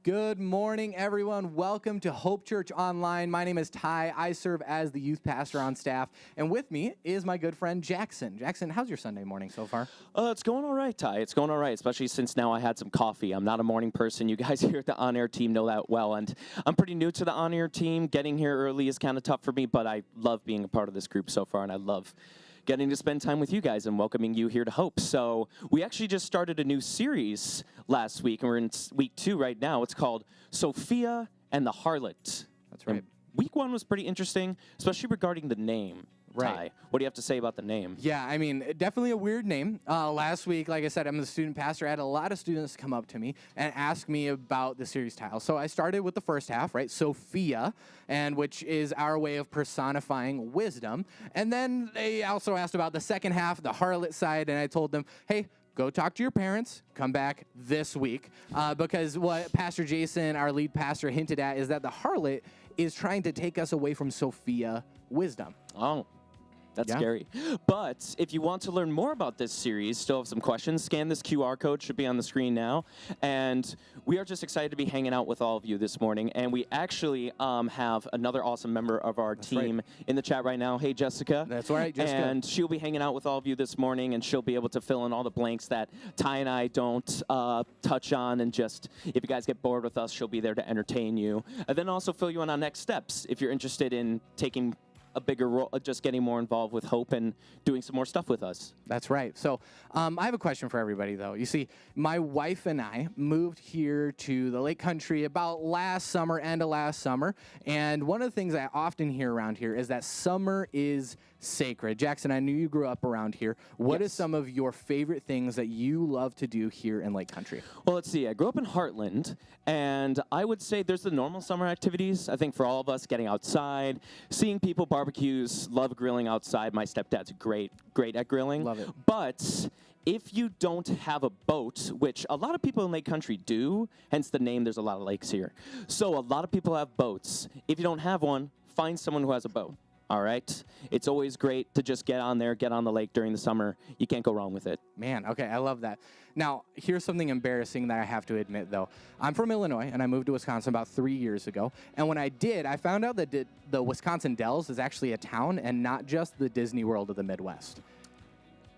Good morning, everyone. Welcome to Hope Church Online. My name is Ty. I serve as the youth pastor on staff. And with me is my good friend, Jackson. Jackson, how's your Sunday morning so far? It's going all right, Ty. It's going all right, especially since now I had some coffee. I'm not a morning person. You guys here at the on-air team know that well. And I'm pretty new to the on-air team. Getting here early is kind of tough for me, but I love being a part of this group so far, and I love getting to spend time with you guys and welcoming you here to Hope. So we actually just started a new series last week, and we're in week 2 right now. It's called Sophia and the Harlot. That's right. And week 1 was pretty interesting, especially regarding the name. Right. Ty, what do you have to say about the name? Yeah, I mean, definitely a weird name. Last week, like I said, I'm the student pastor. I had a lot of students come up to me and ask me about the series title. So I started with the first half, right? Sophia, and which is our way of personifying wisdom. And then they also asked about the second half, the harlot side, and I told them, hey, go talk to your parents, come back this week. Because what Pastor Jason, our lead pastor, hinted at is that the harlot is trying to take us away from Sophia wisdom. Oh. That's scary. But if you want to learn more about this series, still have some questions, scan this QR code, should be on the screen now. And we are just excited to be hanging out with all of you this morning. And we actually have another awesome member of our team in the chat right now. Hey, Jessica. That's right, Jessica. And she'll be hanging out with all of you this morning, and she'll be able to fill in all the blanks that Ty and I don't touch on. And just, if you guys get bored with us, she'll be there to entertain you. And then also fill you in on next steps if you're interested in taking a bigger role, just getting more involved with Hope and doing some more stuff with us. That's right. So I have a question for everybody, though. You see, my wife and I moved here to the Lake Country about end of last summer. And one of the things I often hear around here is that summer is sacred. Jackson, I knew you grew up around here. What is some of your favorite things that you love to do here in Lake Country? Well, let's see. I grew up in Heartland, and I would say there's the normal summer activities. I think for all of us, getting outside, seeing people barbecues, love grilling outside. My stepdad's great at grilling. Love it. But if you don't have a boat, which a lot of people in Lake Country do, hence the name, there's a lot of lakes here. So a lot of people have boats. If you don't have one, find someone who has a boat. All right. It's always great to just get on there, get on the lake during the summer. You can't go wrong with it. Man, okay, I love that. Now, here's something embarrassing that I have to admit, though. I'm from Illinois, and I moved to Wisconsin about 3 years ago. And when I did, I found out that the Wisconsin Dells is actually a town and not just the Disney World of the Midwest.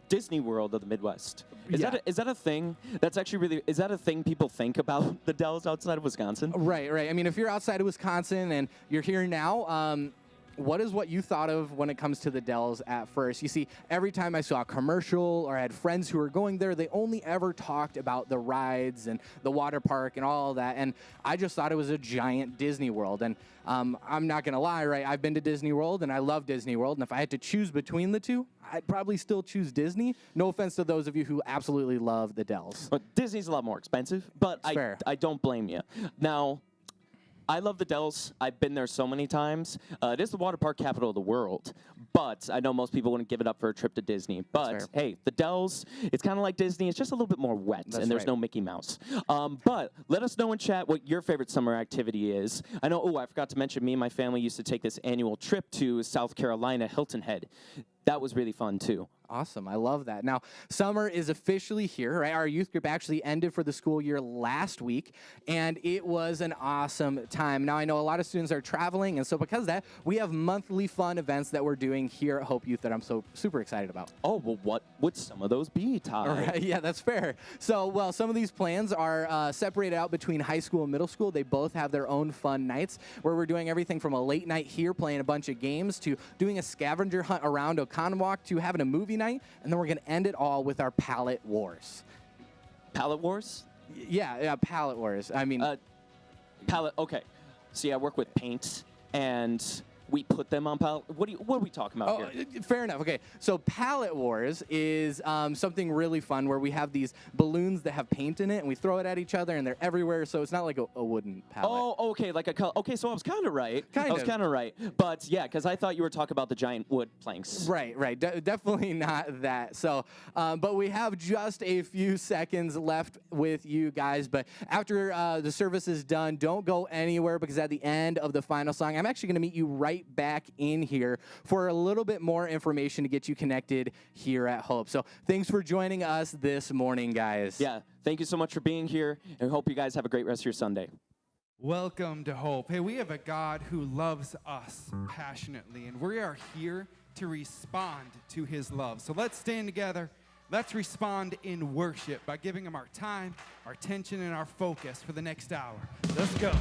Disney World of the Midwest. Is that a thing? That's actually really, is that a thing people think about the Dells outside of Wisconsin? Right. I mean, if you're outside of Wisconsin and you're here now, what is what you thought of when it comes to the Dells at first? You see, every time I saw a commercial or I had friends who were going there, they only ever talked about the rides and the water park and all of that. And I just thought it was a giant Disney World. And I'm not going to lie, right? I've been to Disney World and I love Disney World. And if I had to choose between the two, I'd probably still choose Disney. No offense to those of you who absolutely love the Dells. But Disney's a lot more expensive, but I don't blame you. Now, I love the Dells. I've been there so many times. It is the water park capital of the world, but I know most people wouldn't give it up for a trip to Disney. But hey, the Dells, it's kind of like Disney. It's just a little bit more wet, and there's no Mickey Mouse. But let us know in chat what your favorite summer activity is. I know, I forgot to mention, me and my family used to take this annual trip to South Carolina, Hilton Head. That was really fun, too. Awesome. I love that. Now, summer is officially here, right? Our youth group actually ended for the school year last week, and it was an awesome time. Now, I know a lot of students are traveling, and so because of that, we have monthly fun events that we're doing here at Hope Youth that I'm so super excited about. Oh, well, what would some of those be, Ty? All right, yeah, that's fair. So, well, some of these plans are separated out between high school and middle school. They both have their own fun nights where we're doing everything from a late night here playing a bunch of games to doing a scavenger hunt around Oconomowoc to having a movie night, and then we're going to end it all with our palette wars. Palette wars? Yeah, palette wars. I mean... palette, okay. See, I work with paint, and we put them on palette. What are we talking about here? Fair enough. Okay, so palette wars is something really fun where we have these balloons that have paint in it, and we throw it at each other, and they're everywhere. So it's not like a wooden palette. Oh, okay, like a color. Okay, so I was kind of right. I was kind of right, but yeah, because I thought you were talking about the giant wood planks. Right. Definitely not that. So, but we have just a few seconds left with you guys. But after the service is done, don't go anywhere because at the end of the final song, I'm actually going to meet you right back in here for a little bit more information to get you connected here at Hope. So thanks for joining us this morning, guys. Yeah, thank you so much for being here, and hope you guys have a great rest of your Sunday. Welcome to Hope. Hey, we have a God who loves us passionately, and we are here to respond to his love. So let's stand together. Let's respond in worship by giving him our time, our attention, and our focus for the next hour. Let's go.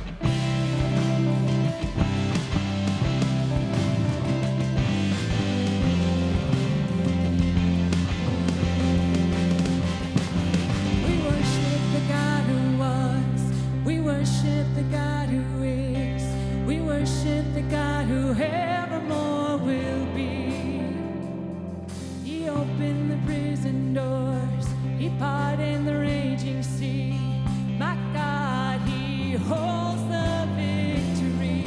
We worship the God who is. We worship the God who evermore will be. He opened the prison doors. He parted the raging sea. My God, he holds the victory.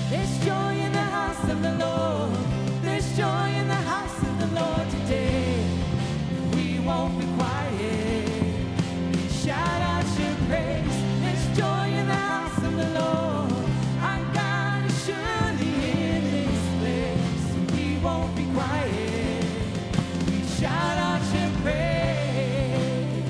There's joy in the house of the Lord. There's joy in the house of the Lord today. We won't be quiet. Shout out your praise. There's joy in the house of the Lord. Our God is surely in this place. We won't be quiet. We shout out your praise.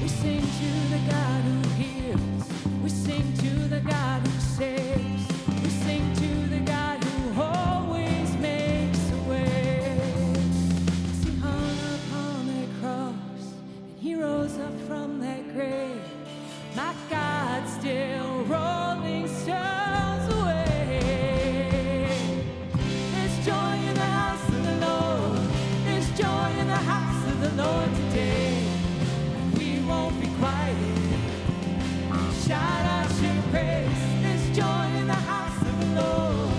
We sing to the God who heals. We sing to the God who saves. We sing to the God who always makes a way. He hung upon that cross and he rose up from that grave. My God still rolling stones away. There's joy in the house of the Lord. There's joy in the house of the Lord today. We won't be quiet. Shout out your praise. There's joy in the house of the Lord.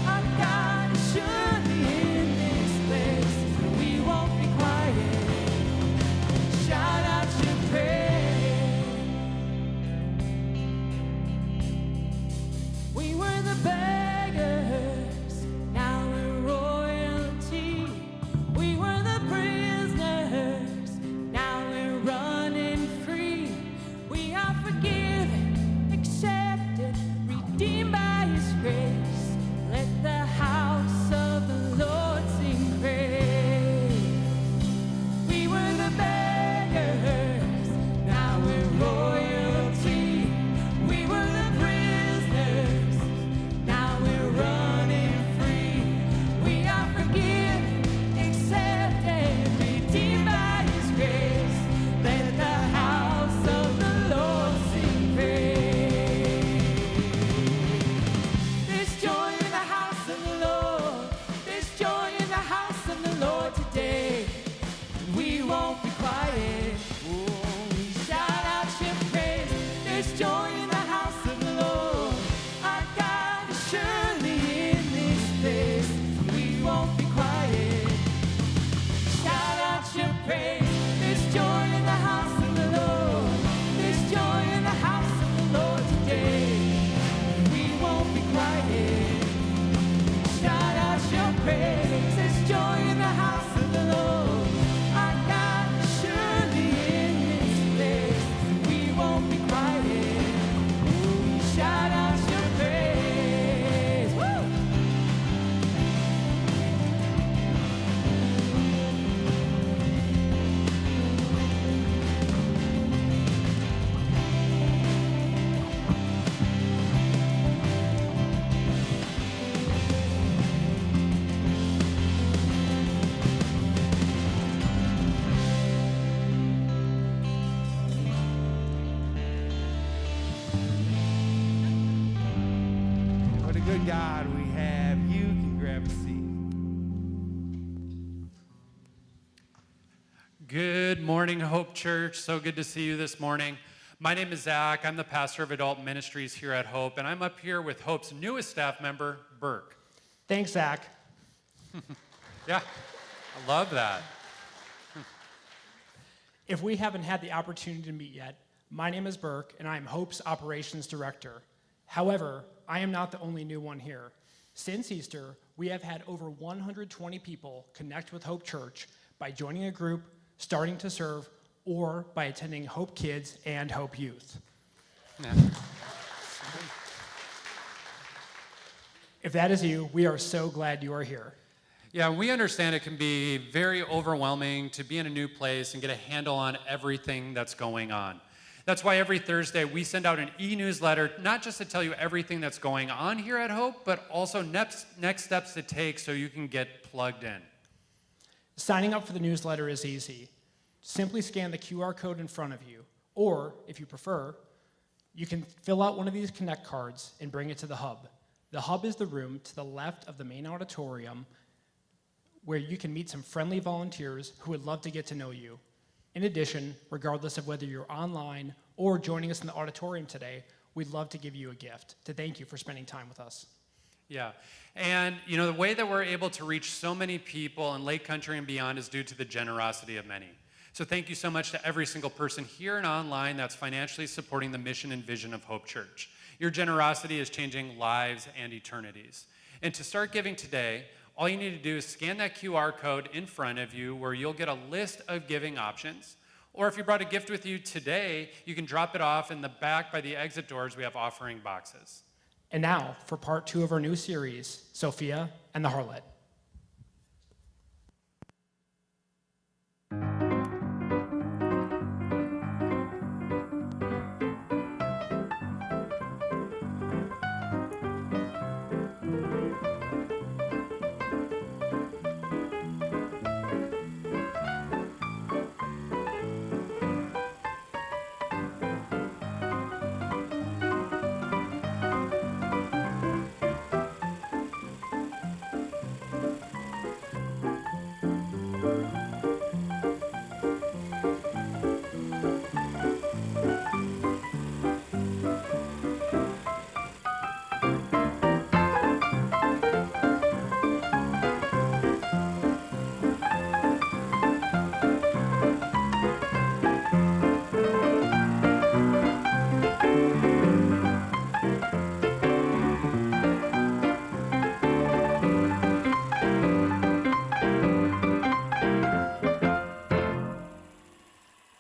Our God is surely in this place. We won't be quiet. Shout out your praise. We were the beggars, now we're royalty. We were the prisoners, now we're running free. We are forgiven, accepted, redeemed by his grace. Let the house of the Lord sing praise. We were the beggars, now we're royalty. We were the prisoners, now we're running free. We are forgiven, accepted, redeemed by his grace. Let the house of the Lord sing praise. There's joy in the house of the Lord. There's joy in the house of the Lord today. We won't be quiet. Oh, we shout out your praise. There's joy in the house of the Lord. Our God is surely in this place. We won't be quiet. Shout out your praise. There's joy in the house of the Lord. There's joy in the house of the Lord today. We won't be quiet. Shout out your praise. There's joy in the house of the Lord. Our God is surely in this place. We won't be quiet. Shout out your praise. Woo! What a good God we have. You can grab a seat. Good morning, Hope Church. So good to see you this morning. My name is Zach. I'm the pastor of adult ministries here at Hope, and I'm up here with Hope's newest staff member, Burke. Thanks, Zach. Yeah, I love that. If we haven't had the opportunity to meet yet, my name is Burke, and I am Hope's operations director. However, I am not the only new one here. Since Easter, we have had over 120 people connect with Hope Church by joining a group, starting to serve, or by attending Hope Kids and Hope Youth. Yeah. If that is you, we are so glad you are here. Yeah, we understand it can be very overwhelming to be in a new place and get a handle on everything that's going on. That's why every Thursday we send out an e-newsletter, not just to tell you everything that's going on here at Hope, but also next steps to take so you can get plugged in. Signing up for the newsletter is easy. Simply scan the QR code in front of you, or if you prefer, you can fill out one of these Connect cards and bring it to the hub. The hub is the room to the left of the main auditorium where you can meet some friendly volunteers who would love to get to know you. In addition, regardless of whether you're online or joining us in the auditorium today, we'd love to give you a gift to thank you for spending time with us. Yeah, and the way that we're able to reach so many people in Lake Country and beyond is due to the generosity of many. So thank you so much to every single person here and online that's financially supporting the mission and vision of Hope Church. Your generosity is changing lives and eternities. And to start giving today, all you need to do is scan that QR code in front of you where you'll get a list of giving options. Or if you brought a gift with you today, you can drop it off in the back by the exit doors. We have offering boxes. And now for part 2 of our new series, Sophia and the Harlot.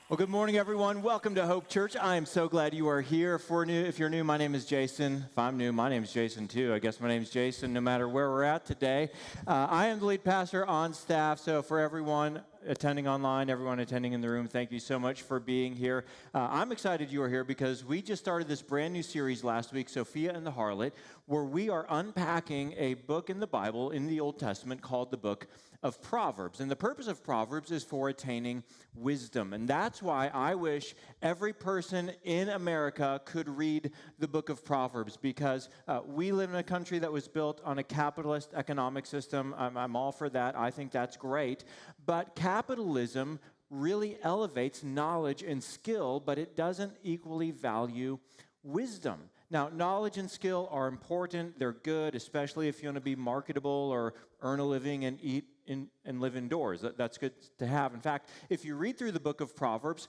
Well, good morning, everyone. Welcome to Hope Church. I am so glad you are here. If you're new, my name is Jason. If I'm new, my name is Jason, too. I guess my name is Jason no matter where we're at today. I am the lead pastor on staff, so for everyone attending online, everyone attending in the room, thank you so much for being here. I'm excited you are here because we just started this brand new series last week, Sophia and the Harlot, where we are unpacking a book in the Bible, in the Old Testament, called the book of Proverbs. And the purpose of Proverbs is for attaining wisdom. And that's why I wish every person in America could read the book of Proverbs, because we live in a country that was built on a capitalist economic system. I'm all for that. I think that's great. But capitalism really elevates knowledge and skill, but it doesn't equally value wisdom. Now, knowledge and skill are important. They're good, especially if you want to be marketable or earn a living and eat and live indoors. That's good to have. In fact, if you read through the book of Proverbs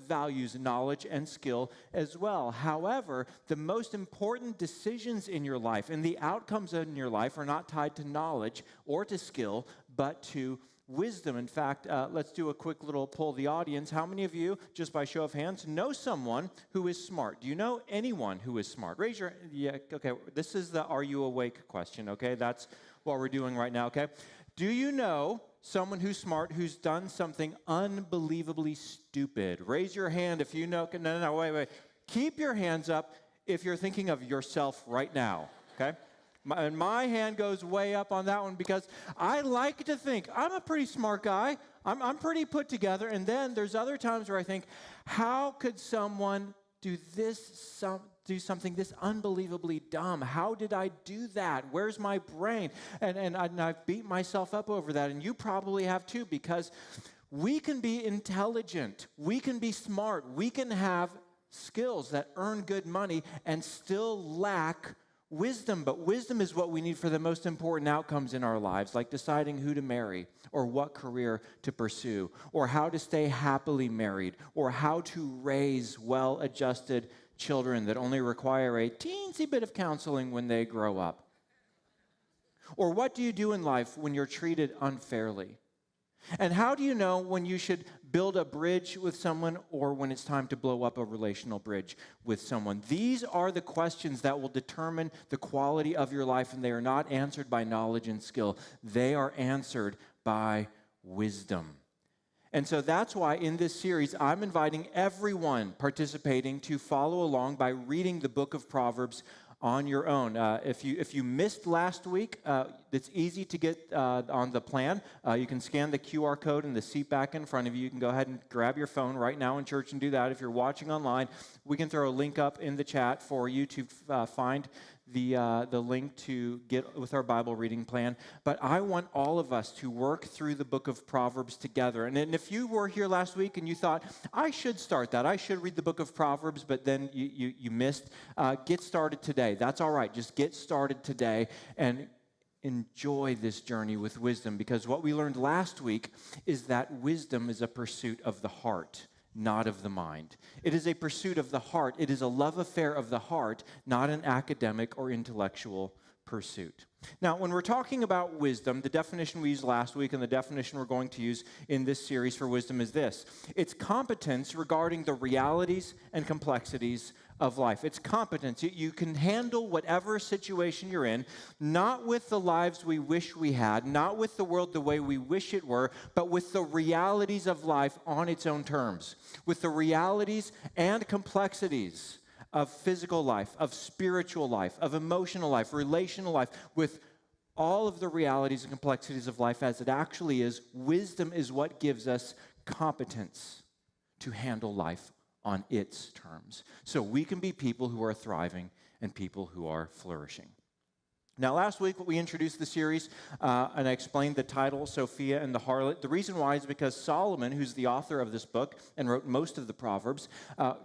values knowledge and skill as well. However, the most important decisions in your life and the outcomes in your life are not tied to knowledge or to skill, but to wisdom. In fact, let's do a quick little poll of the audience. How many of you, just by show of hands, know someone who is smart? Do you know anyone who is smart? Raise your, yeah, okay, this is the are you awake question, okay? That's what we're doing right now, okay? Do you know someone who's smart who's done something unbelievably stupid? Raise your hand if you know, no, wait. Keep your hands up if you're thinking of yourself right now, okay? My hand goes way up on that one because I like to think I'm a pretty smart guy. I'm pretty put together. And then there's other times where I think, how could someone do something this unbelievably dumb? How did I do that? Where's my brain? And I've beat myself up over that. And you probably have too, because we can be intelligent. We can be smart. We can have skills that earn good money and still lack wisdom. But wisdom is what we need for the most important outcomes in our lives, like deciding who to marry or what career to pursue or how to stay happily married or how to raise well-adjusted children that only require a teensy bit of counseling when they grow up. Or what do you do in life when you're treated unfairly? And how do you know when you should build a bridge with someone or when it's time to blow up a relational bridge with someone? These are the questions that will determine the quality of your life, and they are not answered by knowledge and skill. They are answered by wisdom. And so that's why in this series, I'm inviting everyone participating to follow along by reading the book of Proverbs on your own. If you missed last week, it's easy to get on the plan. You can scan the QR code in the seat back in front of you. You can go ahead and grab your phone right now in church and do that. If you're watching online, we can throw a link up in the chat for you to find the link to get with our Bible reading plan. But I want all of us to work through the book of Proverbs together. And if you were here last week and you thought, I should start that, I should read the book of Proverbs, but then you missed, get started today. That's all right. Just get started today and enjoy this journey with wisdom, because what we learned last week is that wisdom is a pursuit of the heart, not of the mind. It is a pursuit of the heart. It is a love affair of the heart, not an academic or intellectual pursuit. Now, when we're talking about wisdom, the definition we used last week and the definition we're going to use in this series for wisdom is this. It's competence regarding the realities and complexities of life. It's competence. You can handle whatever situation you're in, not with the lives we wish we had, not with the world the way we wish it were, but with the realities of life on its own terms, with the realities and complexities of physical life, of spiritual life, of emotional life, relational life, with all of the realities and complexities of life as it actually is. Wisdom is what gives us competence to handle life on its terms, so we can be people who are thriving and people who are flourishing. Now, last week, we introduced the series, and I explained the title, Sophia and the Harlot. The reason why is because Solomon, who's the author of this book and wrote most of the Proverbs,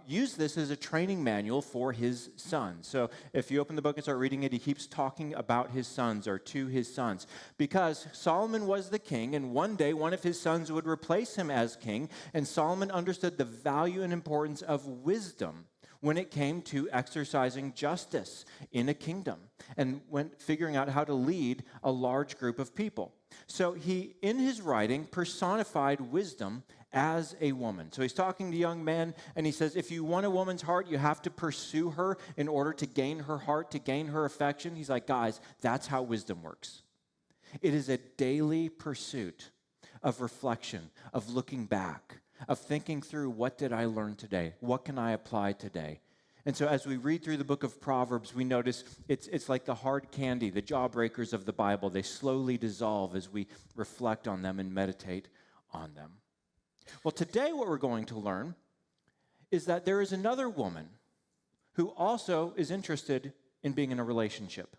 used this as a training manual for his sons. So if you open the book and start reading it, he keeps talking about his sons or to his sons. Because Solomon was the king, and one day one of his sons would replace him as king, and Solomon understood the value and importance of wisdom when it came to exercising justice in a kingdom and when figuring out how to lead a large group of people. So he, in his writing, personified wisdom as a woman. So he's talking to young men, and he says, if you want a woman's heart, you have to pursue her in order to gain her heart, to gain her affection. He's like, guys, that's how wisdom works. It is a daily pursuit of reflection, of looking back, of thinking through, what did I learn today? What can I apply today? And so as we read through the book of Proverbs, we notice it's like the hard candy, the jawbreakers of the Bible. They slowly dissolve as we reflect on them and meditate on them. Well, today what we're going to learn is that there is another woman who also is interested in being in a relationship.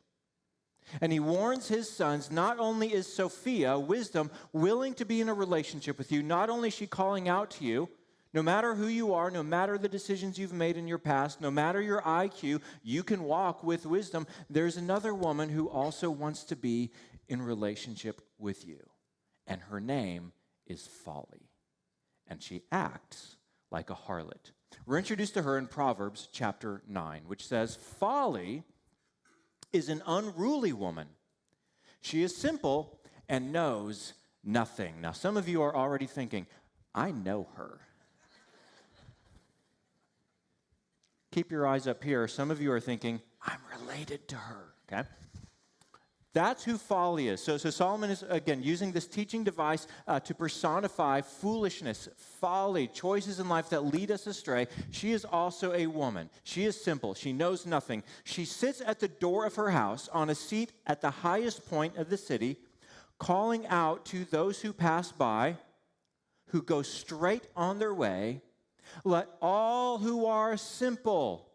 And he warns his sons, not only is Sophia, wisdom, willing to be in a relationship with you, not only is she calling out to you, no matter who you are, no matter the decisions you've made in your past, no matter your IQ, you can walk with wisdom. There's another woman who also wants to be in relationship with you. And her name is Folly. And she acts like a harlot. We're introduced to her in Proverbs chapter 9, which says, Folly is an unruly woman. She is simple and knows nothing. Now, some of you are already thinking, I know her. Keep your eyes up here. Some of you are thinking, I'm related to her, okay? That's who Folly is. So Solomon is, again, using this teaching device to personify foolishness, folly, choices in life that lead us astray. She is also a woman. She is simple. She knows nothing. She sits at the door of her house on a seat at the highest point of the city, calling out to those who pass by, who go straight on their way, let all who are simple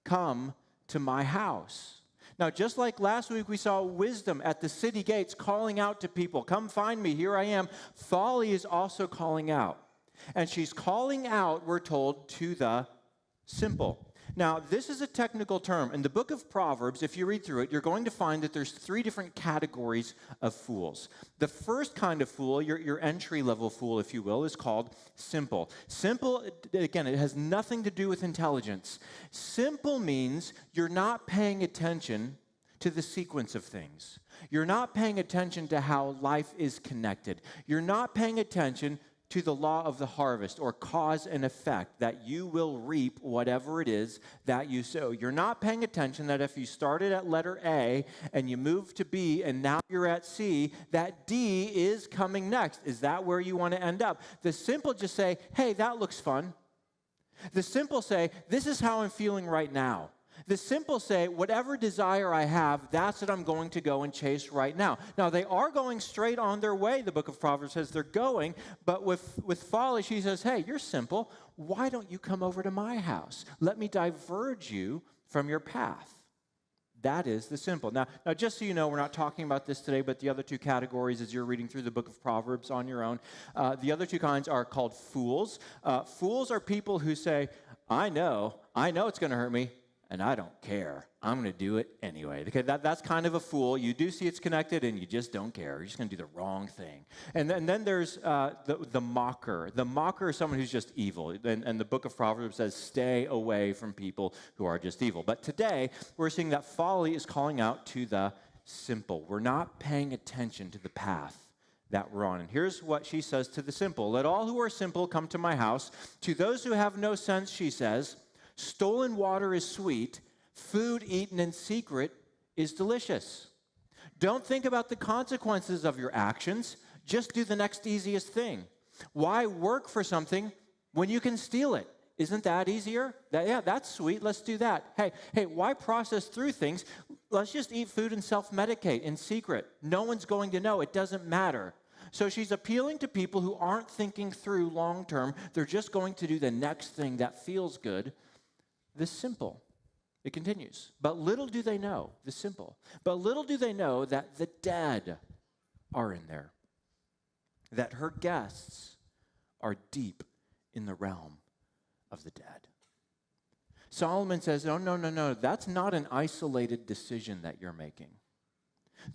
come to my house. Now, just like last week we saw wisdom at the city gates calling out to people, come find me, here I am. Folly is also calling out. And she's calling out, we're told, to the simple. Now, this is a technical term. In the book of Proverbs, if you read through it, you're going to find that there's 3 different categories of fools. The first kind of fool, your entry-level fool, if you will, is called simple. Simple, again, it has nothing to do with intelligence. Simple means you're not paying attention to the sequence of things. You're not paying attention to how life is connected. You're not paying attention to the law of the harvest or cause and effect, that you will reap whatever it is that you sow. You're not paying attention that if you started at letter A and you moved to B and now you're at C, that D is coming next. Is that where you want to end up? The simple just say, hey, that looks fun. The simple say, this is how I'm feeling right now. The simple say, whatever desire I have, that's what I'm going to go and chase right now. Now, they are going straight on their way, the book of Proverbs says they're going, but with Folly, she says, hey, you're simple. Why don't you come over to my house? Let me diverge you from your path. That is the simple. Now, just so you know, we're not talking about this today, but the other two categories as you're reading through the book of Proverbs on your own, the other two kinds are called fools. Fools are people who say, I know it's going to hurt me, and I don't care. I'm going to do it anyway. Okay, that's kind of a fool. You do see it's connected, and you just don't care. You're just going to do the wrong thing. And then there's the mocker. The mocker is someone who's just evil. And the book of Proverbs says, stay away from people who are just evil. But today, we're seeing that Folly is calling out to the simple. We're not paying attention to the path that we're on. And here's what she says to the simple. Let all who are simple come to my house. To those who have no sense, she says, stolen water is sweet. Food eaten in secret is delicious. Don't think about the consequences of your actions. Just do the next easiest thing. Why work for something when you can steal it? Isn't that easier? That's sweet. Let's do that. Hey, why process through things? Let's just eat food and self-medicate in secret. No one's going to know. It doesn't matter. So she's appealing to people who aren't thinking through long term. They're just going to do the next thing that feels good. The simple. It continues. But little do they know, the simple. But little do they know that the dead are in there. That her guests are deep in the realm of the dead. Solomon says, no. That's not an isolated decision that you're making.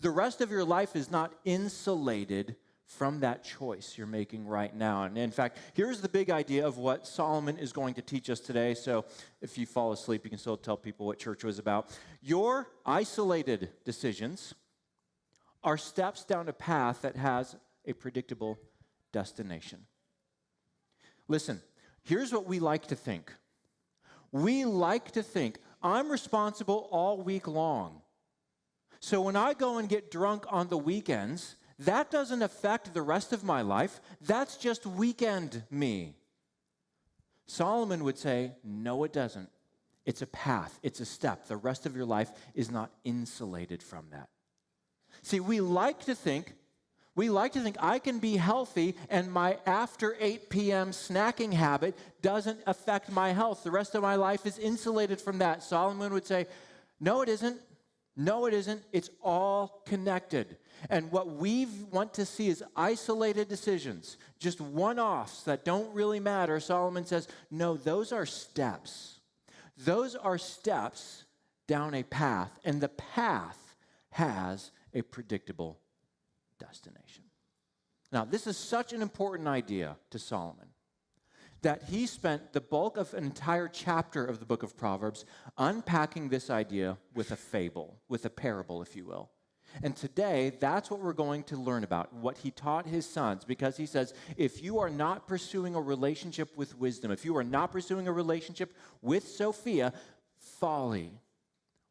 The rest of your life is not insulated from that choice you're making right now. And in fact, here's the big idea of what Solomon is going to teach us today. So if you fall asleep, you can still tell people what church was about. Your isolated decisions are steps down a path that has a predictable destination. Listen, here's what we like to think. We like to think, I'm responsible all week long. So when I go and get drunk on the weekends, that doesn't affect the rest of my life. That's just weekend me. Solomon would say, no, it doesn't. It's a path. It's a step. The rest of your life is not insulated from that. See, we like to think I can be healthy and my after 8 p.m. snacking habit doesn't affect my health. The rest of my life is insulated from that. Solomon would say, no, it isn't. No, it isn't. It's all connected. And what we want to see is isolated decisions, just one-offs that don't really matter. Solomon says, no, those are steps. Those are steps down a path, and the path has a predictable destination. Now, this is such an important idea to Solomon that he spent the bulk of an entire chapter of the book of Proverbs unpacking this idea with a fable, with a parable, if you will. And today, that's what we're going to learn about, what he taught his sons, because he says, if you are not pursuing a relationship with wisdom, if you are not pursuing a relationship with Sophia, Folly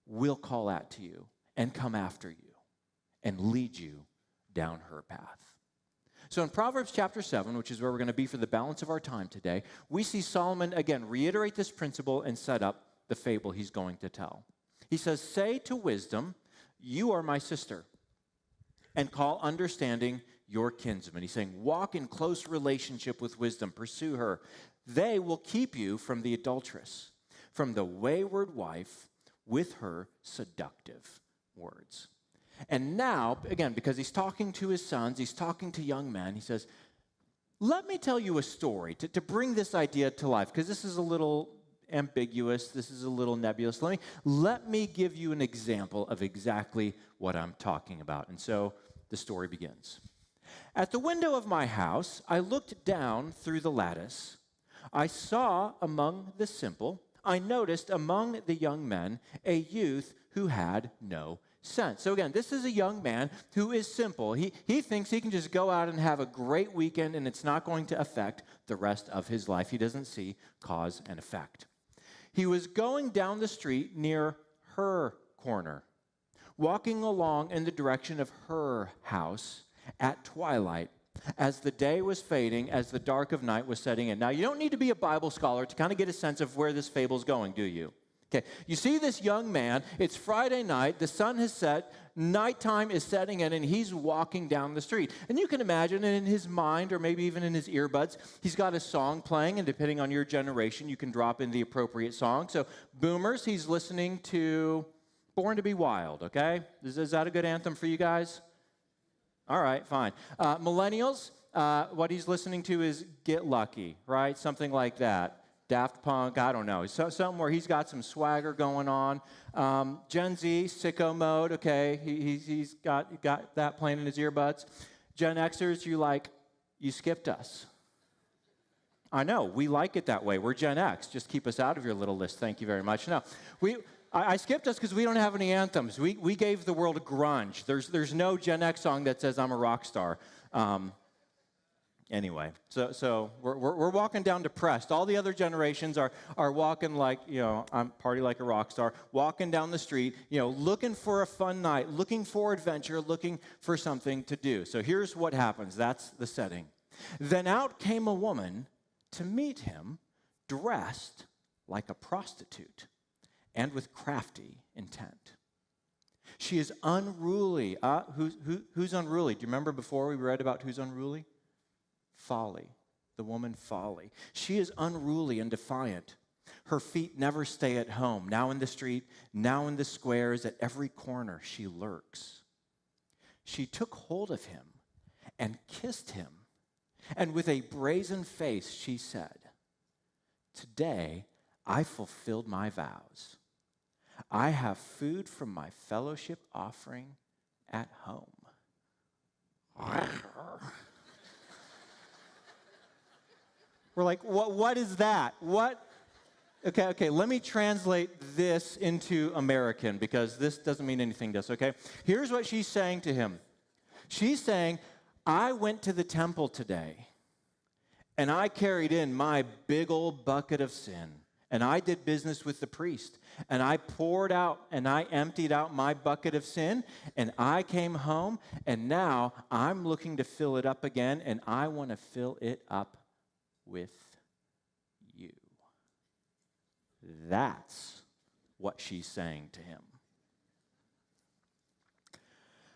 will call out to you and come after you and lead you down her path. So in Proverbs chapter 7, which is where we're going to be for the balance of our time today, we see Solomon, again, reiterate this principle and set up the fable he's going to tell. He says, say to wisdom, you are my sister, and call understanding your kinsman. He's saying, walk in close relationship with wisdom, pursue her. They will keep you from the adulteress, from the wayward wife with her seductive words. And now, again, because he's talking to his sons, he's talking to young men, he says, let me tell you a story to bring this idea to life, because this is a little ambiguous, this is a little nebulous. Let me give you an example of exactly what I'm talking about. And so the story begins. At the window of my house, I looked down through the lattice. I saw among the simple, I noticed among the young men a youth who had no sense. So again, this is a young man who is simple. He thinks he can just go out and have a great weekend and it's not going to affect the rest of his life. He doesn't see cause and effect. He was going down the street near her corner, walking along in the direction of her house at twilight as the day was fading, as the dark of night was setting in. Now, you don't need to be a Bible scholar to kind of get a sense of where this fable's going, do you? Okay, you see this young man, it's Friday night, the sun has set, nighttime is setting in, and he's walking down the street. And you can imagine in his mind, or maybe even in his earbuds, he's got a song playing, and depending on your generation, you can drop in the appropriate song. So, boomers, he's listening to Born to Be Wild, okay? Is that a good anthem for you guys? All right, fine. Millennials, what he's listening to is Get Lucky, right? Something like that. Daft Punk, I don't know. So, something where he's got some swagger going on. Gen Z, sicko mode, okay. He's got that playing in his earbuds. Gen Xers, you skipped us. I know, we like it that way. We're Gen X. Just keep us out of your little list. Thank you very much. No, I skipped us because we don't have any anthems. We gave the world grunge. There's no Gen X song that says I'm a rock star. Anyway, so we're walking down depressed. All the other generations are walking like, I'm party like a rock star, walking down the street, looking for a fun night, looking for adventure, looking for something to do. So here's what happens. That's the setting. Then out came a woman to meet him, dressed like a prostitute and with crafty intent. She is unruly. Who's unruly? Do you remember before we read about who's unruly? Folly, the woman Folly. She is unruly and defiant. Her feet never stay at home. Now in the street, now in the squares, at every corner she lurks. She took hold of him and kissed him, and with a brazen face she said, "Today I fulfilled my vows. I have food from my fellowship offering at home." We're like, what is that? What? Okay, let me translate this into American because this doesn't mean anything to us, okay? Here's what she's saying to him. She's saying, I went to the temple today and I carried in my big old bucket of sin and I did business with the priest and I poured out and I emptied out my bucket of sin and I came home and now I'm looking to fill it up again and I want to fill it up with you. That's what she's saying to him.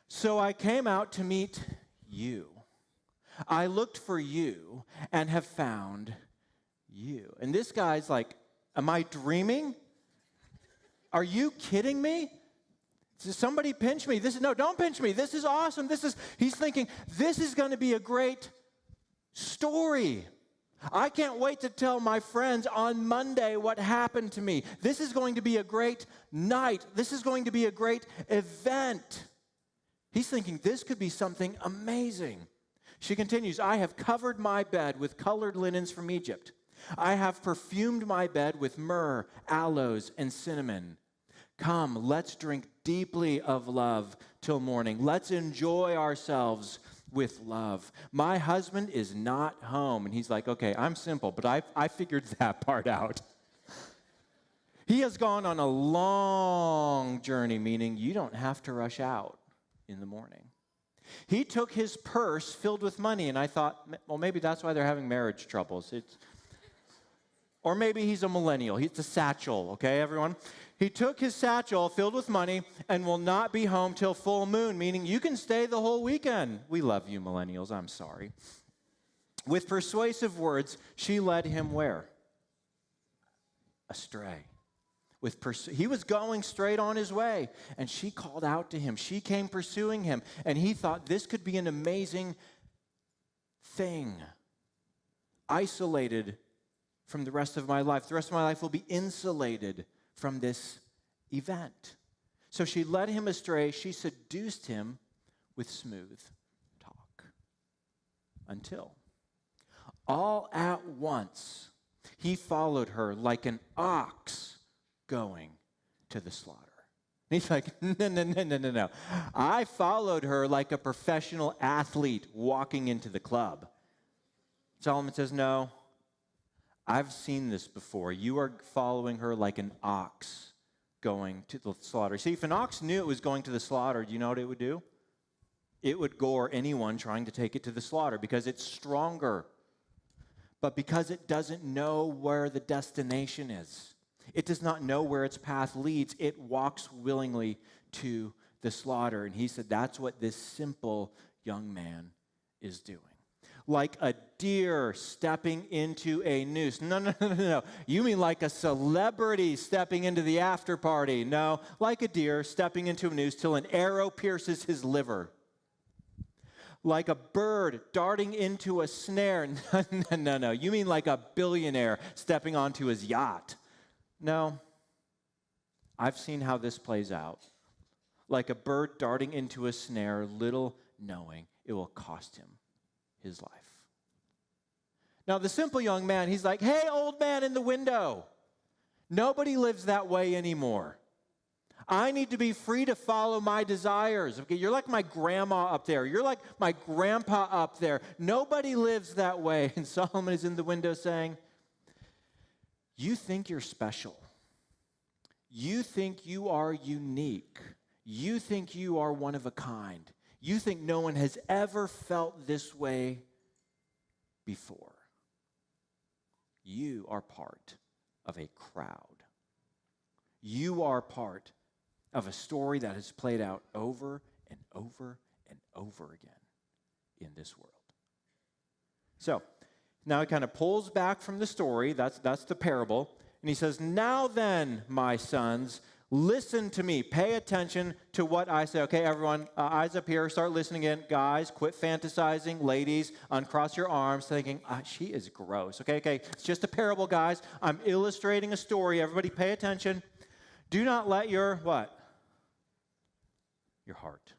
So I came out to meet you. I looked for you and have found you. And this guy's like, am I dreaming? Are you kidding me? Somebody pinch me. No, don't pinch me. This is awesome. He's thinking, this is going to be a great story. I can't wait to tell my friends on Monday what happened to me. This is going to be a great night. This is going to be a great event. He's thinking this could be something amazing. She continues, I have covered my bed with colored linens from Egypt. I have perfumed my bed with myrrh, aloes, and cinnamon. Come, let's drink deeply of love till morning. Let's enjoy ourselves with love. My husband is not home. And he's like, okay, I'm simple, but I figured that part out. He has gone on a long journey, meaning you don't have to rush out in the morning. He took his purse filled with money, and I thought, well, maybe that's why they're having marriage troubles. Or maybe he's a millennial. It's a satchel, okay, everyone? He took his satchel filled with money and will not be home till full moon, meaning you can stay the whole weekend. We love you, millennials. I'm sorry. With persuasive words, she led him where? Astray. He was going straight on his way, and she called out to him. She came pursuing him, and he thought this could be an amazing thing. Isolated from the rest of my life. The rest of my life will be insulated from this event. So she led him astray. She seduced him with smooth talk. Until all at once he followed her like an ox going to the slaughter. And he's like, no. I followed her like a professional athlete walking into the club. Solomon says, no, I've seen this before. You are following her like an ox going to the slaughter. See, if an ox knew it was going to the slaughter, do you know what it would do? It would gore anyone trying to take it to the slaughter because it's stronger. But because it doesn't know where the destination is, it does not know where its path leads, it walks willingly to the slaughter. And he said that's what this simple young man is doing. Like a deer stepping into a noose. No. You mean like a celebrity stepping into the after party. No, like a deer stepping into a noose till an arrow pierces his liver. Like a bird darting into a snare. No. You mean like a billionaire stepping onto his yacht. No. I've seen how this plays out. Like a bird darting into a snare, little knowing it will cost him his life. Now, the simple young man, he's like, hey, old man in the window. Nobody lives that way anymore. I need to be free to follow my desires. Okay, you're like my grandma up there. You're like my grandpa up there. Nobody lives that way. And Solomon is in the window saying, you think you're special. You think you are unique. You think you are one of a kind. You think no one has ever felt this way before. You are part of a crowd. You are part of a story that has played out over and over and over again in this world. So, now he kind of pulls back from the story. That's the parable. And he says, now then, my sons, listen to me. Pay attention to what I say. Okay, everyone, eyes up here. Start listening in. Guys, quit fantasizing. Ladies, uncross your arms thinking, she is gross. Okay, it's just a parable, guys. I'm illustrating a story. Everybody pay attention. Do not let your, what? Your heart.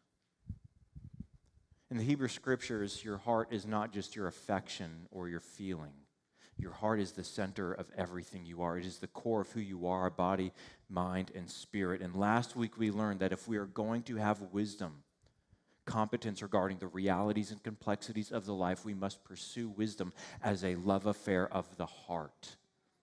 In the Hebrew Scriptures, your heart is not just your affection or your feeling. Your heart is the center of everything you are. It is the core of who you are, body, mind, and spirit. And last week we learned that if we are going to have wisdom, competence regarding the realities and complexities of the life, we must pursue wisdom as a love affair of the heart,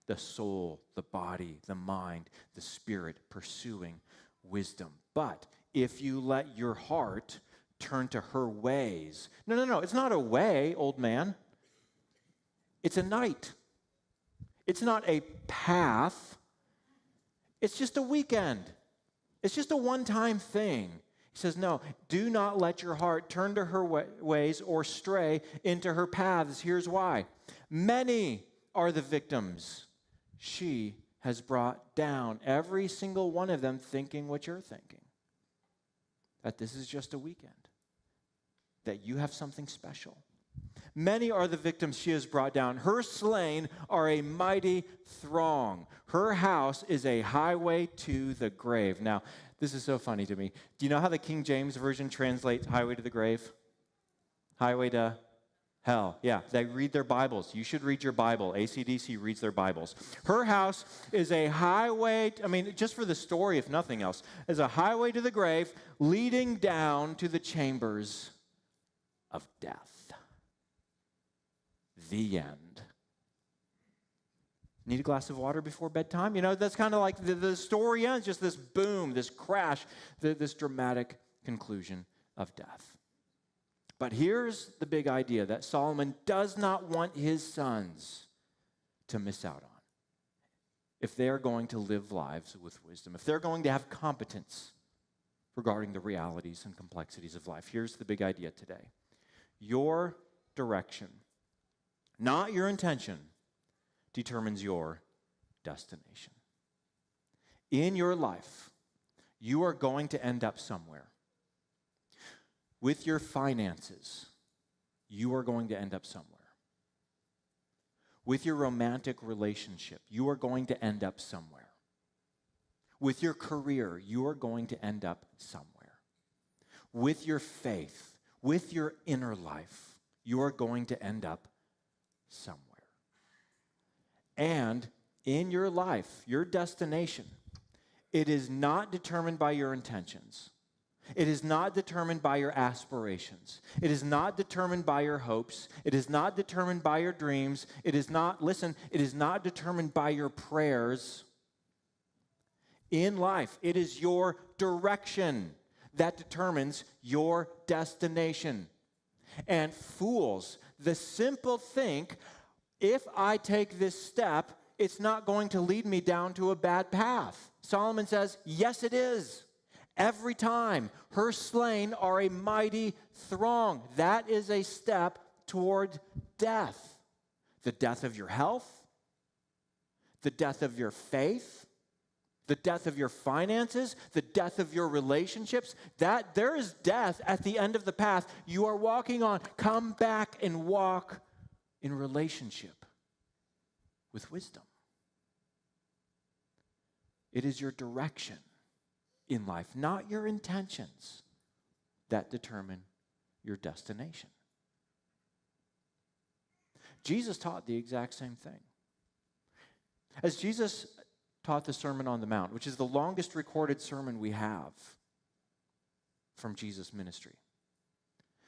the soul, the body, the mind, the spirit, pursuing wisdom. But if you let your heart turn to her ways, no, it's not a way, old man. It's a night. It's not a path. It's just a weekend. It's just a one-time thing. He says, no, do not let your heart turn to her ways or stray into her paths. Here's why. Many are the victims she has brought down, every single one of them thinking what you're thinking, that this is just a weekend, that you have something special. Many are the victims she has brought down. Her slain are a mighty throng. Her house is a highway to the grave. Now, this is so funny to me. Do you know how the King James Version translates highway to the grave? Highway to hell. Yeah, they read their Bibles. You should read your Bible. AC/DC reads their Bibles. Her house is a highway, just for the story, if nothing else, is a highway to the grave leading down to the chambers of death. The end. Need a glass of water before bedtime? That's kind of like the story ends, just this boom, this crash, this dramatic conclusion of death. But here's the big idea that Solomon does not want his sons to miss out on. If they're going to live lives with wisdom, if they're going to have competence regarding the realities and complexities of life, here's the big idea today. Your direction, not your intention, determines your destination. In your life, you are going to end up somewhere. With your finances, you are going to end up somewhere. With your romantic relationship, you are going to end up somewhere. With your career, you are going to end up somewhere. With your faith, with your inner life, you are going to end up somewhere. And in your life, your destination it is not determined by your intentions. It is not determined by your aspirations. It is not determined by your hopes. It is not determined by your dreams. It is not, listen, it is not determined by your prayers in life. It is your direction that determines your destination. And fools, the simple think, if I take this step, it's not going to lead me down to a bad path. Solomon says, yes, it is. Every time, her slain are a mighty throng. That is a step toward death. The death of your health, the death of your faith, the death of your finances, the death of your relationships. That there is death at the end of the path you are walking on. Come back and walk in relationship with wisdom. It is your direction in life, not your intentions, that determine your destination. Jesus taught the exact same thing. As Jesus taught the Sermon on the Mount, which is the longest recorded sermon we have from Jesus' ministry,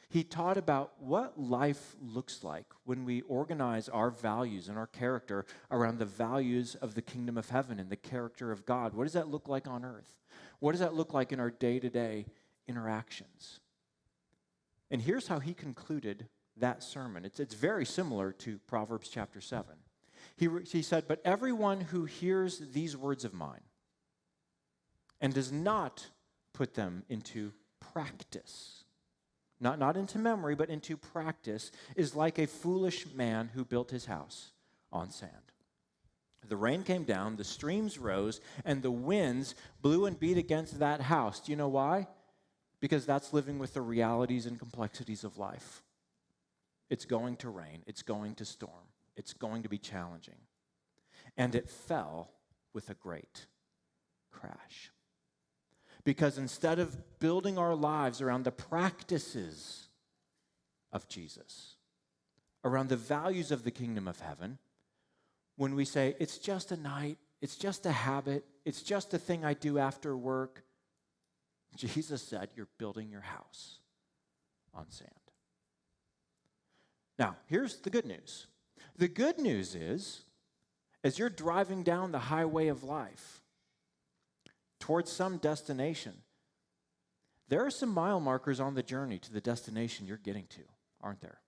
he taught about what life looks like when we organize our values and our character around the values of the kingdom of heaven and the character of God. What does that look like on earth? What does that look like in our day-to-day interactions? And here's how he concluded that sermon. It's very similar to Proverbs chapter 7. He said, but everyone who hears these words of mine and does not put them into practice, not into memory, but into practice, is like a foolish man who built his house on sand. The rain came down, the streams rose, and the winds blew and beat against that house. Do you know why? Because that's living with the realities and complexities of life. It's going to rain. It's going to storm. It's going to be challenging. And it fell with a great crash. Because instead of building our lives around the practices of Jesus, around the values of the kingdom of heaven, when we say, it's just a night, it's just a habit, it's just a thing I do after work, Jesus said, you're building your house on sand. Now, here's the good news. The good news is, as you're driving down the highway of life towards some destination, there are some mile markers on the journey to the destination you're getting to, aren't there?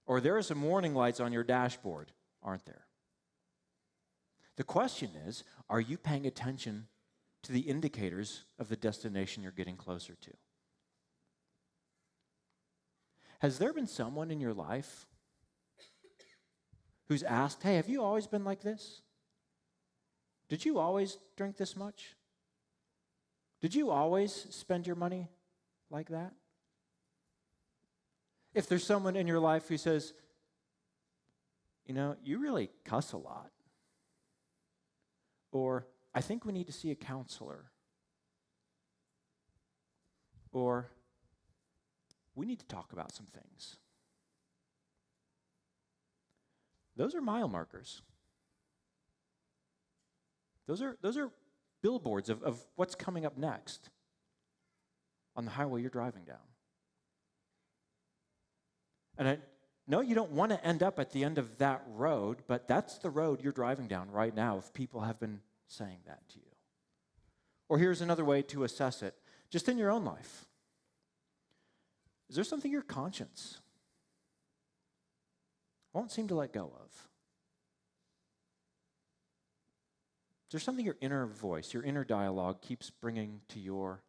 Or there are some warning lights on your dashboard, aren't there? The question is, are you paying attention to the indicators of the destination you're getting closer to? Has there been someone in your life who's asked, hey, have you always been like this? Did you always drink this much? Did you always spend your money like that? If there's someone in your life who says, you know, you really cuss a lot, or I think we need to see a counselor, or we need to talk about some things. Those are mile markers. Those are billboards of what's coming up next on the highway you're driving down. And I know you don't want to end up at the end of that road, but that's the road you're driving down right now if people have been saying that to you. Or here's another way to assess it, just in your own life. Is there something your conscience won't seem to let go of? Is there something your inner voice, your inner dialogue keeps bringing to your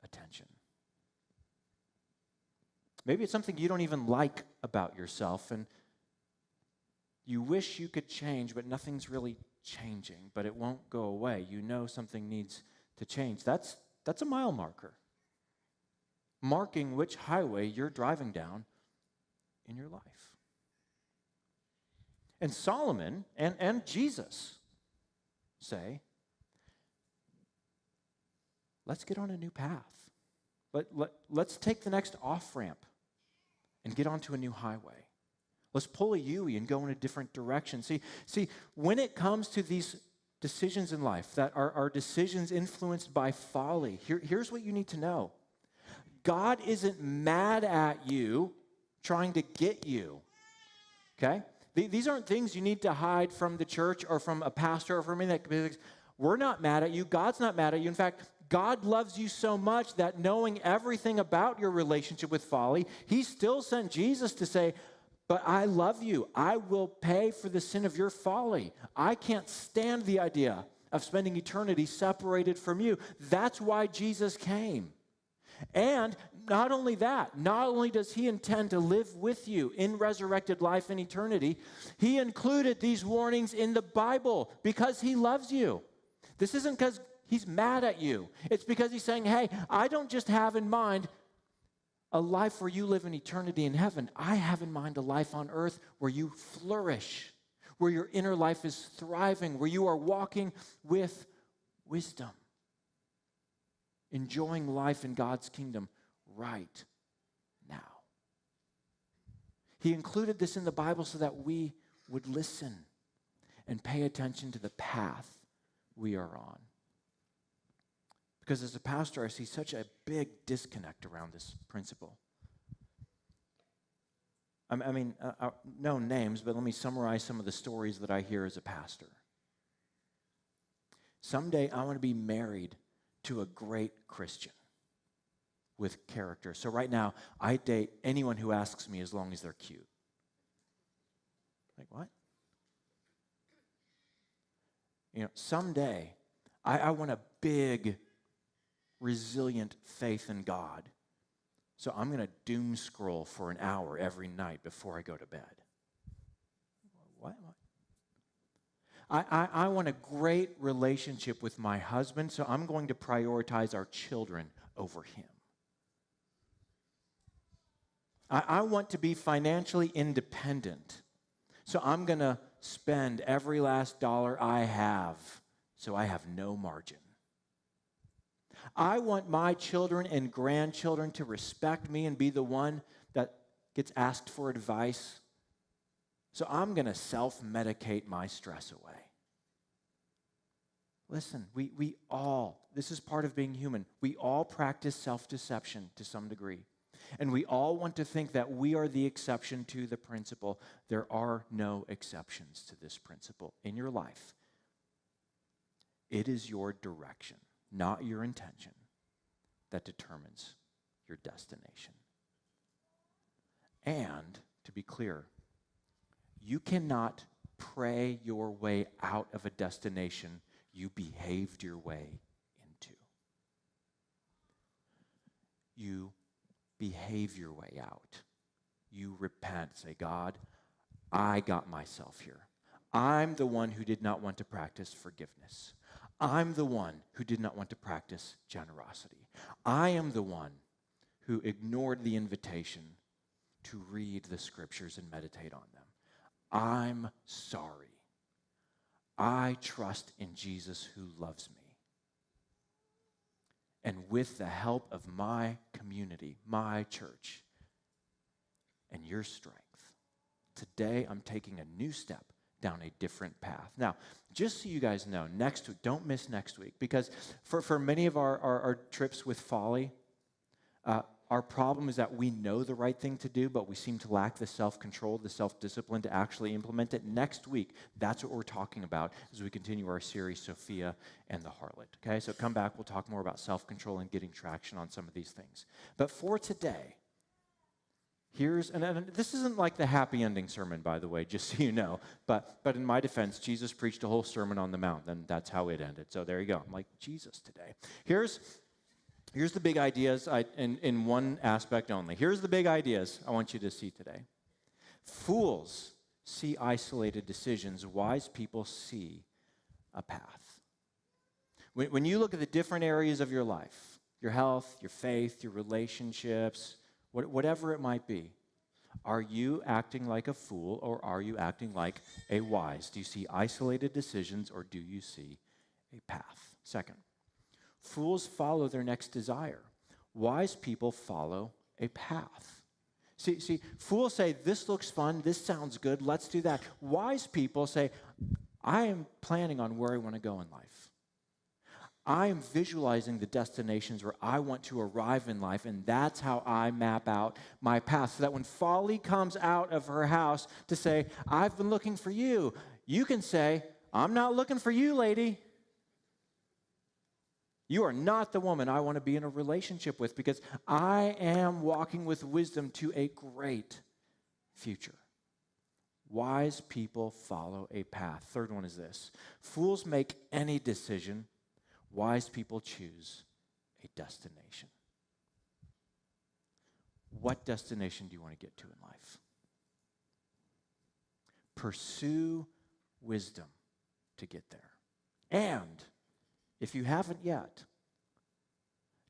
attention? Maybe it's something you don't even like about yourself, and you wish you could change, but nothing's really changing, but it won't go away. You know something needs to change. That's a mile marker, marking which highway you're driving down in your life. And Solomon and Jesus say, let's get on a new path. Let's take the next off-ramp and get onto a new highway. Let's pull a U-ey and go in a different direction. See, when it comes to these decisions in life that are decisions influenced by folly, here's what you need to know. God isn't mad at you trying to get you, okay? These aren't things you need to hide from the church or from a pastor or from anything. We're not mad at you. God's not mad at you. In fact, God loves you so much that knowing everything about your relationship with folly, he still sent Jesus to say, but I love you. I will pay for the sin of your folly. I can't stand the idea of spending eternity separated from you. That's why Jesus came. And not only that, not only does he intend to live with you in resurrected life in eternity, he included these warnings in the Bible because he loves you. This isn't because he's mad at you. It's because he's saying, hey, I don't just have in mind a life where you live in eternity in heaven. I have in mind a life on earth where you flourish, where your inner life is thriving, where you are walking with wisdom, enjoying life in God's kingdom right now. He included this in the Bible so that we would listen and pay attention to the path we are on. Because as a pastor, I see such a big disconnect around this principle. No names, but let me summarize some of the stories that I hear as a pastor. Someday I want to be married to a great Christian with character. So right now, I date anyone who asks me as long as they're cute. Like, what? Someday, I want a big, resilient faith in God. So I'm going to doom scroll for an hour every night before I go to bed. What? I want a great relationship with my husband, so I'm going to prioritize our children over him. I want to be financially independent, so I'm going to spend every last dollar I have, so I have no margin. I want my children and grandchildren to respect me and be the one that gets asked for advice, so I'm going to self-medicate my stress away. Listen, we all, this is part of being human, we all practice self-deception to some degree. And we all want to think that we are the exception to the principle. There are no exceptions to this principle in your life. It is your direction, not your intention, that determines your destination. And, to be clear, you cannot pray your way out of a destination you behaved your way into. You behave your way out. You repent, say, God, I got myself here. I'm the one who did not want to practice forgiveness. I'm the one who did not want to practice generosity. I am the one who ignored the invitation to read the scriptures and meditate on them. I'm sorry. I trust in Jesus who loves me. And with the help of my community, my church, and your strength, today I'm taking a new step down a different path. Now, just so you guys know, next week, don't miss next week, because for many of our trips with Folly, our problem is that we know the right thing to do, but we seem to lack the self-control, the self-discipline to actually implement it. Next week, that's what we're talking about as we continue our series, Sophia and the Harlot. Okay, so come back. We'll talk more about self-control and getting traction on some of these things. But for today, and this isn't like the happy ending sermon, by the way, just so you know. But in my defense, Jesus preached a whole sermon on the Mount, and that's how it ended. So there you go. I'm like Jesus today. Here's the big ideas in one aspect only. Here's the big ideas I want you to see today. Fools see isolated decisions. Wise people see a path. When you look at the different areas of your life, your health, your faith, your relationships, whatever it might be, are you acting like a fool or are you acting like a wise? Do you see isolated decisions or do you see a path? Second, fools follow their next desire. Wise people follow a path. See, fools say, this looks fun, this sounds good, let's do that. Wise people say, I am planning on where I want to go in life. I am visualizing the destinations where I want to arrive in life, and that's how I map out my path. So that when Folly comes out of her house to say, I've been looking for you, you can say, I'm not looking for you, lady. You are not the woman I want to be in a relationship with, because I am walking with wisdom to a great future. Wise people follow a path. Third one is this. Fools make any decision. Wise people choose a destination. What destination do you want to get to in life? Pursue wisdom to get there. And if you haven't yet,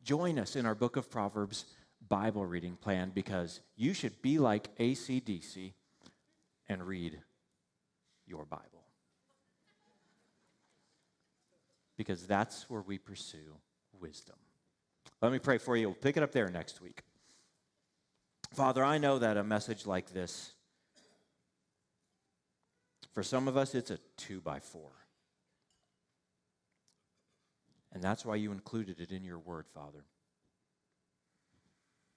join us in our Book of Proverbs Bible reading plan, because you should be like AC/DC and read your Bible. Because that's where we pursue wisdom. Let me pray for you. We'll pick it up there next week. Father, I know that a message like this, for some of us, it's a 2x4. And that's why you included it in your word, Father.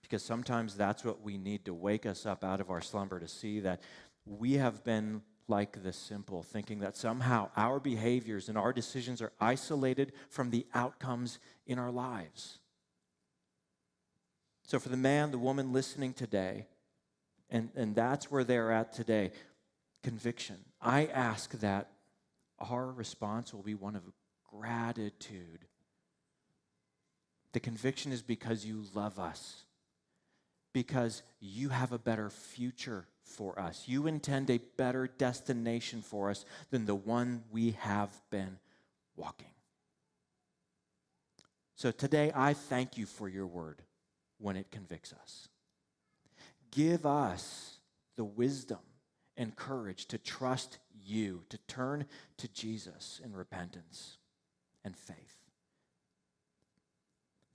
Because sometimes that's what we need to wake us up out of our slumber, to see that we have been like the simple, thinking that somehow our behaviors and our decisions are isolated from the outcomes in our lives. So for the man, the woman listening today, and that's where they're at today, conviction. I ask that our response will be one of gratitude. The conviction is because you love us, because you have a better future for us. You intend a better destination for us than the one we have been walking. So today, I thank you for your word when it convicts us. Give us the wisdom and courage to trust you, to turn to Jesus in repentance and faith.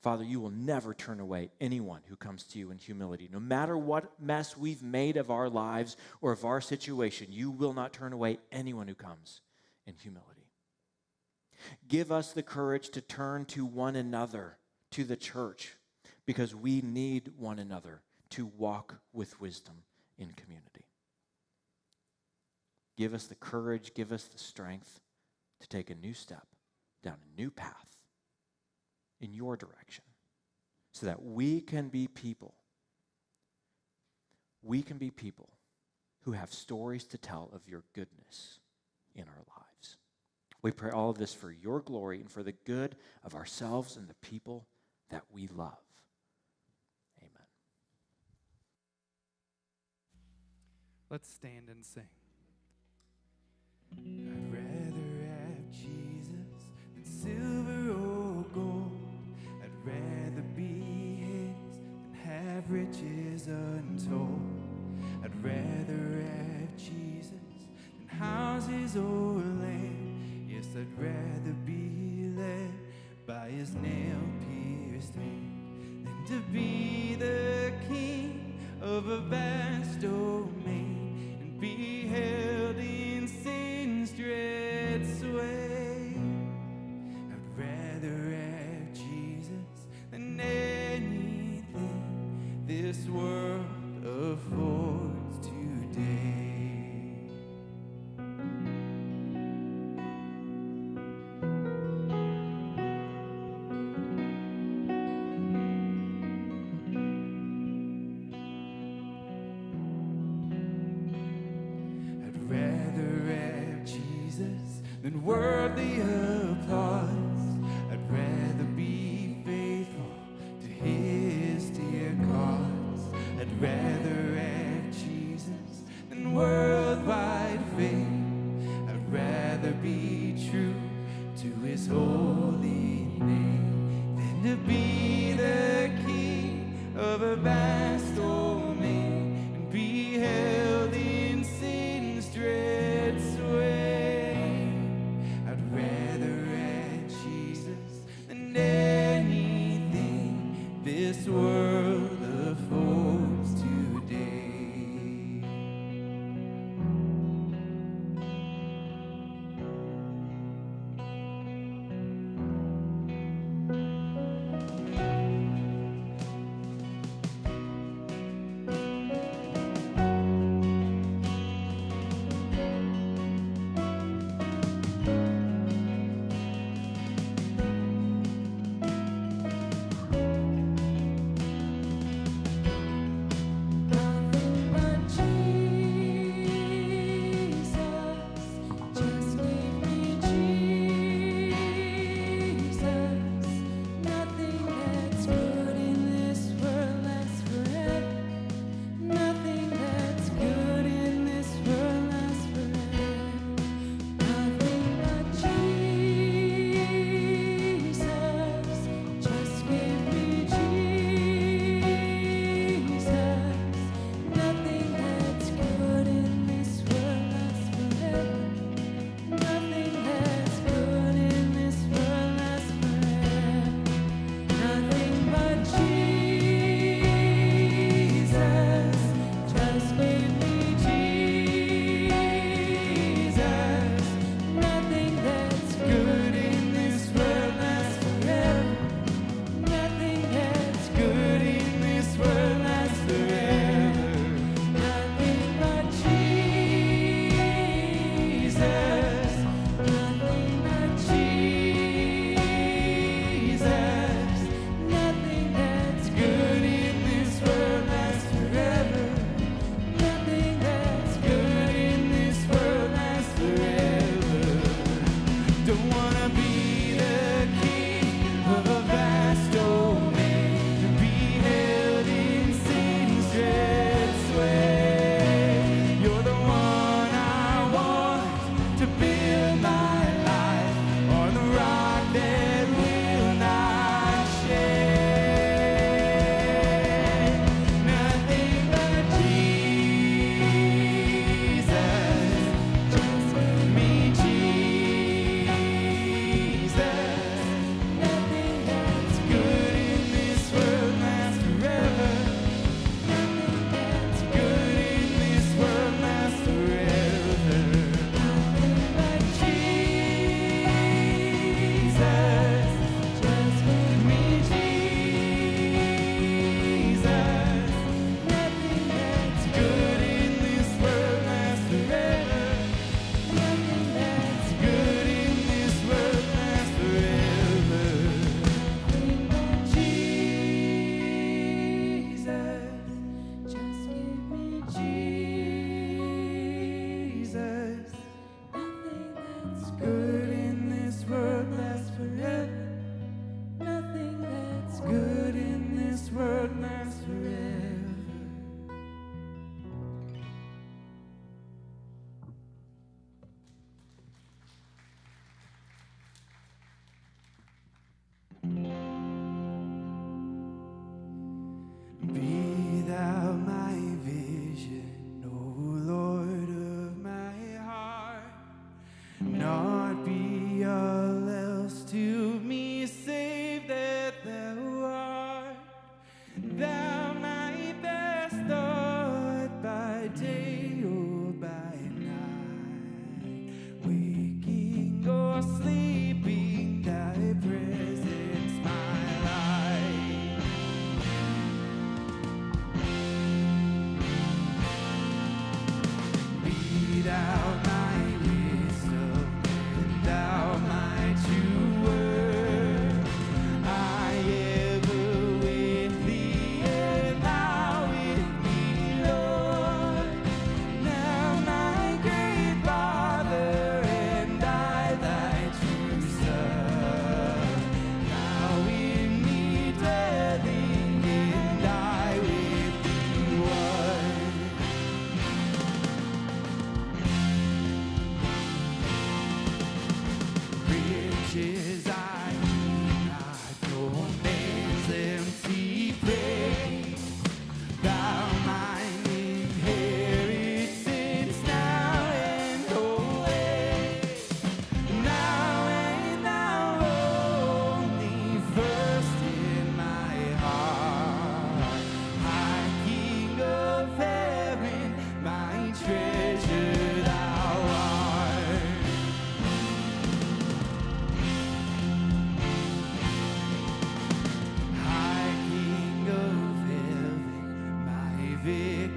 Father, you will never turn away anyone who comes to you in humility. No matter what mess we've made of our lives or of our situation, you will not turn away anyone who comes in humility. Give us the courage to turn to one another, to the church, because we need one another to walk with wisdom in community. Give us the courage, give us the strength to take a new step down a new path in your direction, so that we can be people who have stories to tell of your goodness in our lives. We pray all of this for your glory and for the good of ourselves and the people that we love. Amen. Let's stand and sing. I'd rather have Jesus than silver or gold. I'd rather be his than have riches untold. I'd rather have Jesus than houses or land. Yes, I'd rather be led by his nail-pierced hand than to be the king of a vast domain and be held in sin's dread sway. I'd rather have Jesus than anything this world affords today. I'd rather have Jesus than worldly applause. I'd rather be faithful to his dear cause. I'd rather have Jesus than worldwide fame. I'd rather be true to his holy name than to be the king of a vast domain and be held in sin's dread sway. I'd rather have Jesus than anything this world affords today.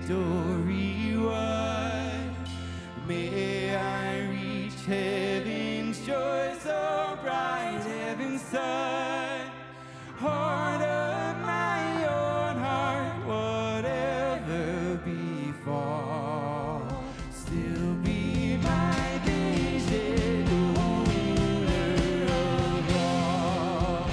story wide. May I reach heaven's joy so bright, heaven's sun. Heart of my own heart, whatever befall, still be my vision, ruler of all.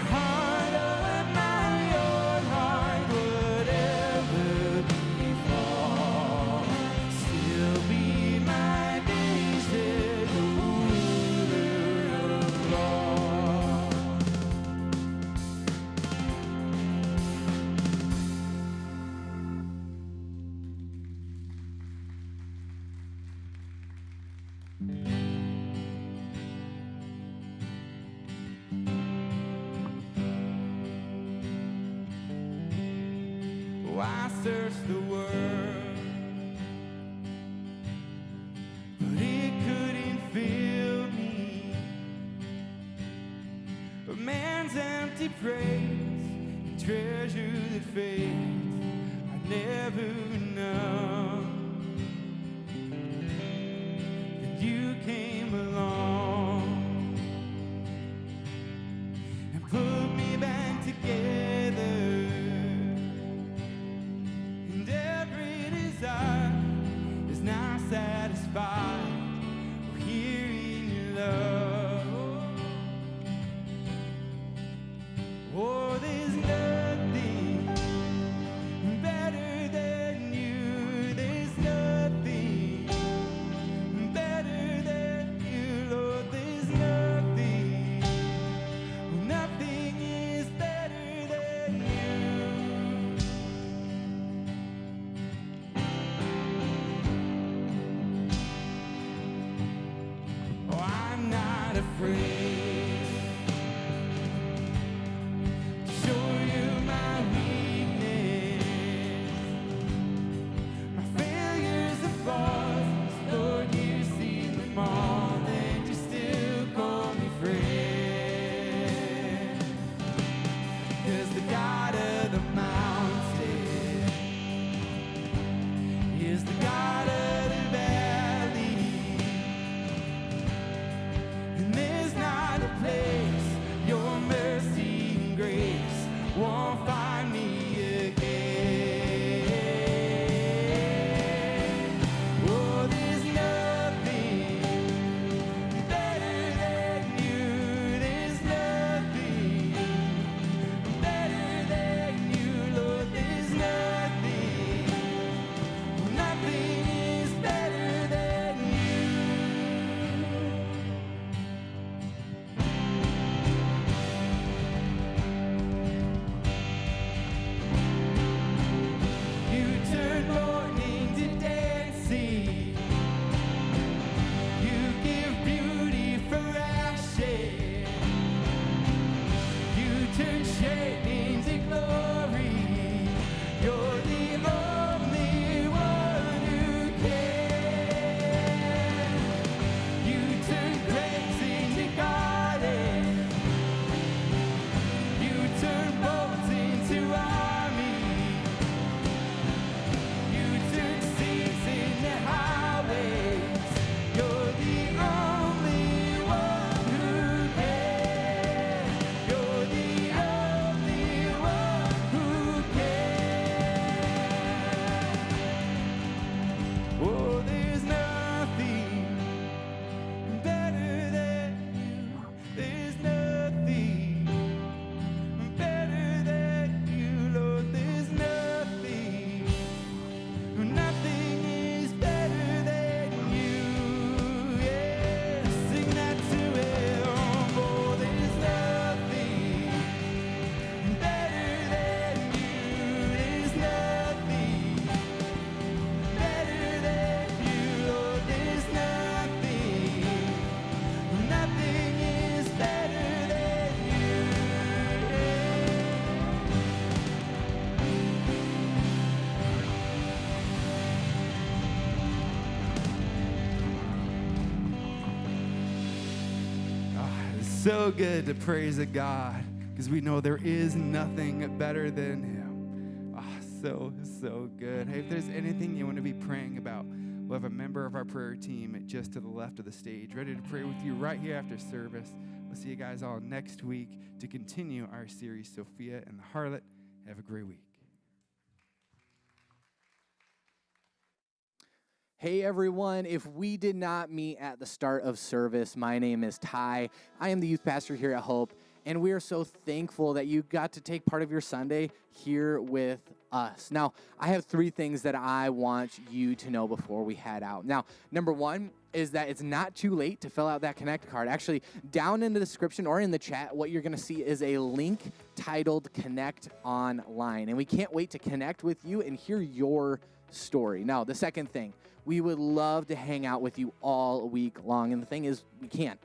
Heart of my own heart, whatever befall, still be my vision, ruler of all. Oh, I searched the world, but it couldn't fill me. But man's empty praise and treasure that fades, I never know. Then you came along and put me back together. And every desire is now satisfied here in your love. Oh, there's nothing better than you. There's nothing better than you, Lord. There's nothing, nothing is better than you. Oh, I'm not afraid to show you my weakness, my failures and flaws. Lord, you see them all, and you still call me friend. 'Cause the God of the mountain is the God of the valley. And there's not So good to praise a God because we know there is nothing better than him. So good. Hey, if there's anything you want to be praying about, we'll have a member of our prayer team just to the left of the stage, ready to pray with you right here after service. We'll see you guys all next week to continue our series, Sophia and the Harlot. Have a great week. Hey everyone, if we did not meet at the start of service, my name is Ty. I am the youth pastor here at Hope, and we are so thankful that you got to take part of your Sunday here with us. Now, I have 3 things that I want you to know before we head out. Now, number 1 is that it's not too late to fill out that Connect card. Actually, down in the description or in the chat, what you're going to see is a link titled Connect Online, and we can't wait to connect with you and hear your story. Now, the second thing, we would love to hang out with you all week long. And the thing is, we can't.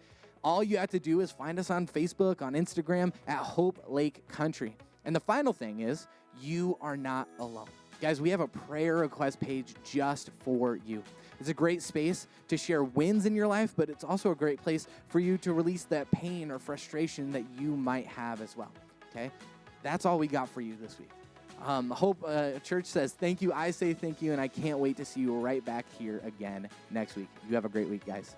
All you have to do is find us on Facebook, on Instagram, at Hope Lake Country. And the final thing is, you are not alone. Guys, we have a prayer request page just for you. It's a great space to share wins in your life, but it's also a great place for you to release that pain or frustration that you might have as well. Okay? That's all we got for you this week. Hope Church says thank you. I say thank you, and I can't wait to see you right back here again next week. You have a great week, guys.